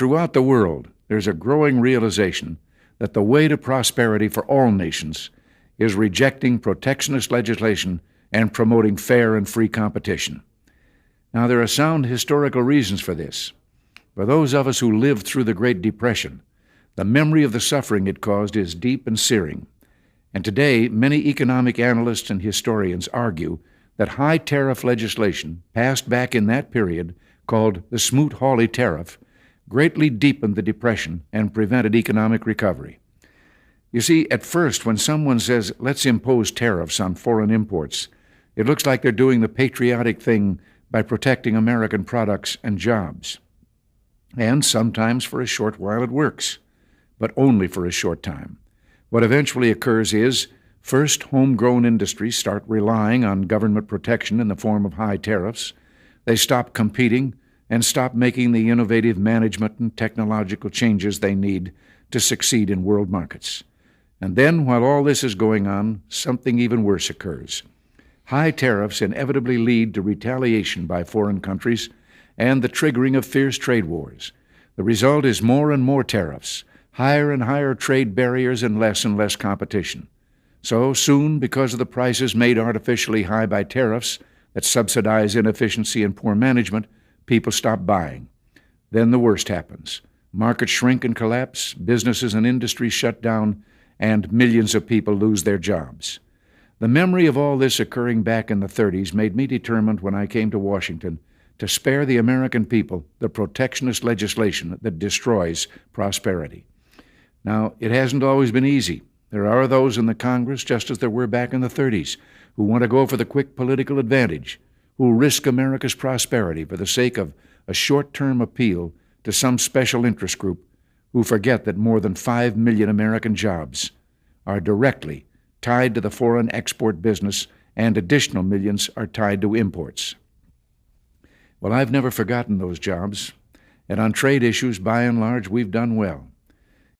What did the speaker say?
throughout the world, there's a growing realization that the way to prosperity for all nations is rejecting protectionist legislation and promoting fair and free competition. Now, there are sound historical reasons for this. For those of us who lived through the Great Depression, the memory of the suffering it caused is deep and searing. And today, many economic analysts and historians argue that high tariff legislation passed back in that period, called the Smoot-Hawley Tariff, greatly deepened the Depression and prevented economic recovery. You see, at first, when someone says, let's impose tariffs on foreign imports, it looks like they're doing the patriotic thing by protecting American products and jobs. And sometimes for a short while it works, but only for a short time. What eventually occurs is, first, homegrown industries start relying on government protection in the form of high tariffs. They stop competing and stop making the innovative management and technological changes they need to succeed in world markets. And then, while all this is going on, something even worse occurs. High tariffs inevitably lead to retaliation by foreign countries and the triggering of fierce trade wars. The result is more and more tariffs, higher and higher trade barriers, and less competition. So soon, because of the prices made artificially high by tariffs that subsidize inefficiency and poor management, people stop buying. Then the worst happens. Markets shrink and collapse, businesses and industries shut down, and millions of people lose their jobs. The memory of all this occurring back in the 30s made me determined when I came to Washington to spare the American people the protectionist legislation that destroys prosperity. Now, it hasn't always been easy. There are those in the Congress, just as there were back in the 30s, who want to go for the quick political advantage, who risk America's prosperity for the sake of a short-term appeal to some special interest group, who forget that more than 5 million American jobs are directly tied to the foreign export business, and additional millions are tied to imports. Well, I've never forgotten those jobs, and on trade issues, by and large, we've done well.